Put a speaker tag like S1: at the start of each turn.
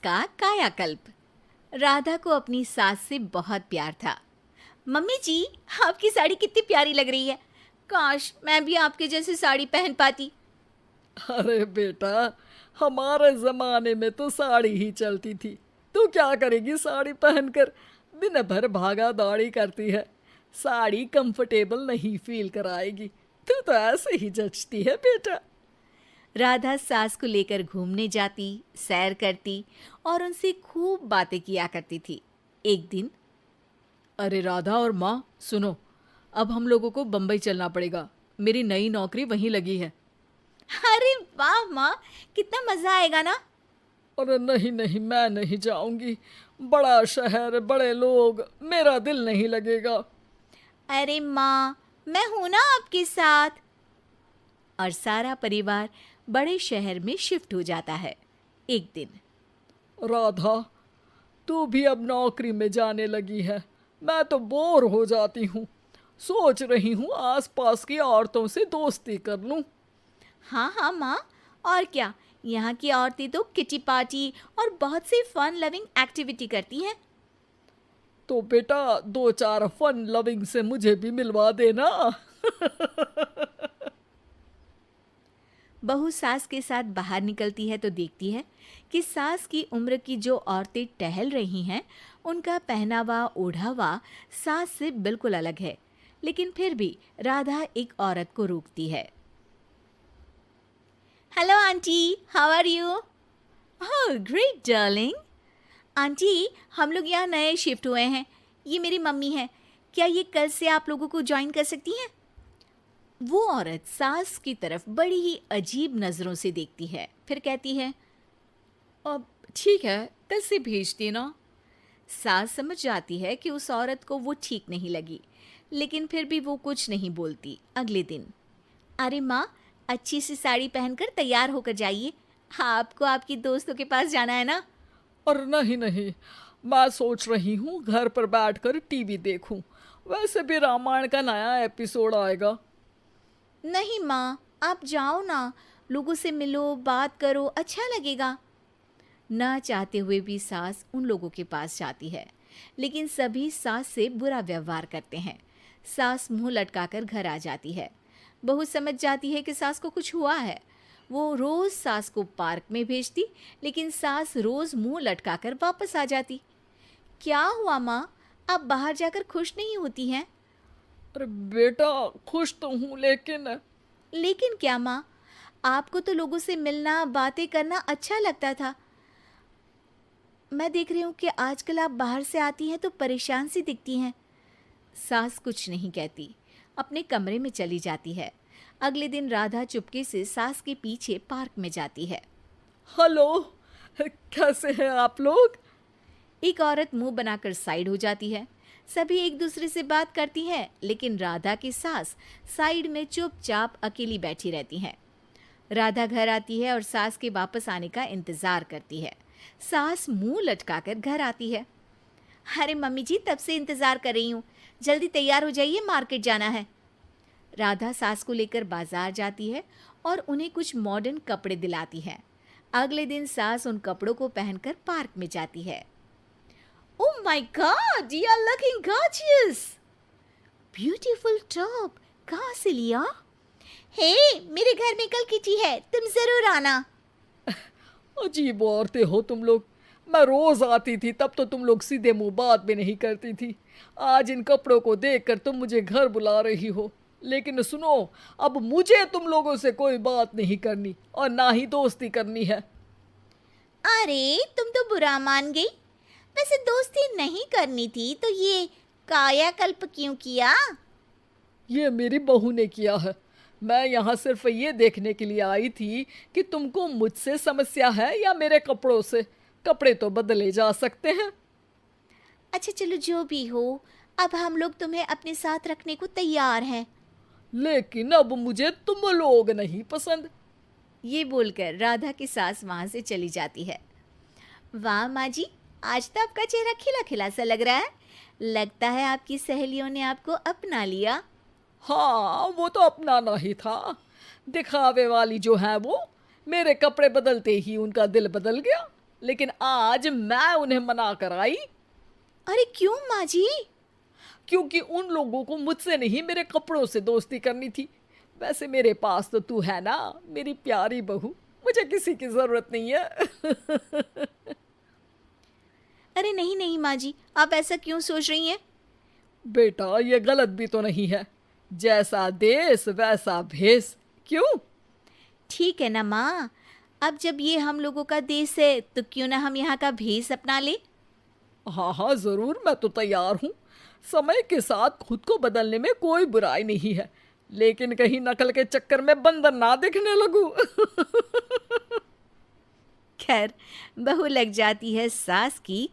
S1: का कायाकल्प। राधा को अपनी सास से बहुत प्यार था। मम्मी जी, आपकी साड़ी कितनी प्यारी लग रही है। काश मैं भी आपके जैसी साड़ी पहन पाती।
S2: अरे बेटा, हमारे जमाने में तो साड़ी ही चलती थी। तू क्या करेगी साड़ी पहनकर? दिन भर भागा दौड़ी करती है। साड़ी कंफर्टेबल नहीं फील कराएगी। तू तो ऐसे ही जचती है बेटा।
S1: राधा सास को लेकर घूमने जाती, सैर करती और उनसे खूब बातें किया करती थी। एक दिन,
S2: अरे राधा और माँ सुनो, अब हम लोगों को बम्बई चलना पड़ेगा। मेरी नई नौकरी वहीं लगी है।
S1: अरे वाह माँ, कितना मजा आएगा ना।
S2: अरे नहीं नहीं, मैं नहीं जाऊंगी। बड़ा शहर, बड़े लोग, मेरा दिल नहीं लगेगा।
S1: अरे माँ, मैं हूं ना आपके साथ। और सारा परिवार बड़े शहर में शिफ्ट हो जाता है। एक दिन,
S2: राधा, तू भी अब नौकरी में जाने लगी है। मैं तो बोर हो जाती हूँ। सोच रही हूँ आसपास की औरतों से दोस्ती कर लूँ।
S1: हाँ हाँ माँ, और क्या, यहाँ की औरतें तो किटी पार्टी और बहुत सी फन लविंग एक्टिविटी करती हैं।
S2: तो बेटा, दो चार फन लविंग से मुझे भी मिलवा देना।
S1: बहू सास के साथ बाहर निकलती है तो देखती है कि सास की उम्र की जो औरतें टहल रही हैं, उनका पहनावा ओढ़ावा सास से बिल्कुल अलग है। लेकिन फिर भी राधा एक औरत को रोकती है। Hello aunty, how are you? Oh great darling. Aunty, हम लोग यहाँ नए शिफ्ट हुए हैं। ये मेरी मम्मी है। क्या ये कल से आप लोगों को ज्वाइन कर सकती हैं? वो औरत सास की तरफ बड़ी ही अजीब नज़रों से देखती है, फिर कहती है,
S2: अब ठीक है, कल से भेज देना।
S1: सास समझ जाती है कि उस औरत को वो ठीक नहीं लगी, लेकिन फिर भी वो कुछ नहीं बोलती। अगले दिन, अरे माँ, अच्छी सी साड़ी पहनकर तैयार होकर जाइए। आपको आपकी दोस्तों के पास जाना है ना।
S2: और नहीं नहीं, मैं सोच रही हूँ घर पर बैठकर टीवी देखूं। वैसे भी रामायण का नया एपिसोड आएगा।
S1: नहीं माँ, आप जाओ ना, लोगों से मिलो, बात करो, अच्छा लगेगा। ना चाहते हुए भी सास उन लोगों के पास जाती है, लेकिन सभी सास से बुरा व्यवहार करते हैं। सास मुंह लटकाकर घर आ जाती है। बहू समझ जाती है कि सास को कुछ हुआ है। वो रोज सास को पार्क में भेजती, लेकिन सास रोज मुंह लटकाकर वापस आ जाती। क्या हुआ माँ, आप बाहर जाकर खुश नहीं होती हैं?
S2: अरे बेटा, खुश तो हूँ लेकिन
S1: लेकिन क्या माँ, आपको तो लोगों से मिलना, बातें करना अच्छा लगता था। मैं देख रही हूँ कि आजकल आप बाहर से आती हैं तो परेशान सी दिखती हैं। सास कुछ नहीं कहती, अपने कमरे में चली जाती है। अगले दिन राधा चुपके से सास के पीछे पार्क में जाती है।
S2: हेलो, कैसे हैं आप लोग?
S1: एक औरत मुंह बनाकर साइड हो जाती है। सभी एक दूसरे से बात करती हैं, लेकिन राधा की सास साइड में चुपचाप अकेली बैठी रहती हैं। राधा घर आती है और सास के वापस आने का इंतजार करती है। सास मुंह लटकाकर घर आती है। अरे मम्मी जी, तब से इंतजार कर रही हूँ, जल्दी तैयार हो जाइए, मार्केट जाना है। राधा सास को लेकर बाजार जाती है और उन्हें कुछ मॉडर्न कपड़े दिलाती है। अगले दिन सास उन कपड़ों को पहनकर पार्क में जाती है। Oh my god, you are looking gorgeous. Beautiful top, कहाँ से लिया? हे, मेरे घर में कल किटी है, तुम जरूर आना।
S2: अजीब औरतें हो तुम लोग। मैं रोज आती थी तब तो तुम लोग सीधे मुंह बात भी नहीं करती थी। आज इन कपड़ों को देखकर तुम मुझे घर बुला रही हो। लेकिन सुनो, अब मुझे तुम लोगों से कोई बात नहीं करनी और ना ही दोस्ती करनी है।
S1: अरे तुम तो बुरा मान गई। वैसे दोस्ती नहीं करनी थी तो ये कायाकल्प क्यों किया?
S2: ये मेरी बहू ने किया है। मैं यहाँ सिर्फ ये देखने के लिए आई थी कि तुमको मुझसे समस्या है या मेरे कपड़ों से। कपड़े तो बदले जा सकते हैं।
S1: अच्छा चलो, जो भी हो, अब हम लोग तुम्हें अपने साथ रखने को तैयार हैं।
S2: लेकिन अब मुझे तुम लोग नहीं पसंद।
S1: ये बोलकर राधा की सास वहां से चली जाती है। वाह माँ जी, आज तो आपका चेहरा खिला खिला सा लग रहा है। लगता है आपकी सहेलियों ने आपको अपना लिया।
S2: हाँ, वो तो अपनाना ही था। दिखावे वाली जो है वो, मेरे कपड़े बदलते ही उनका दिल बदल गया। लेकिन आज मैं उन्हें मना कर आई,
S1: अरे क्यों माँ जी?
S2: क्योंकि उन लोगों को मुझसे नहीं मेरे कपड़ों से दोस्ती करनी थी। वैसे मेरे पास तो तू है ना, मेरी प्यारी बहू, मुझे किसी की जरूरत नहीं है।
S1: अरे नहीं नहीं माँ जी, आप ऐसा क्यों सोच रही हैं?
S2: बेटा ये गलत भी तो नहीं है, जैसा देश वैसा भेष। क्यों?
S1: ठीक है ना माँ, अब जब ये हम लोगों का देश है तो क्यों ना हम यहाँ का भेष अपना ले।
S2: हाँ हाँ जरूर, मैं तो तैयार हूँ। समय के साथ खुद को बदलने में कोई बुराई नहीं है, लेकिन कहीं नकल के चक्कर में बंदर ना दिखने लगूं।
S1: खैर, बहू लग जाती है सास की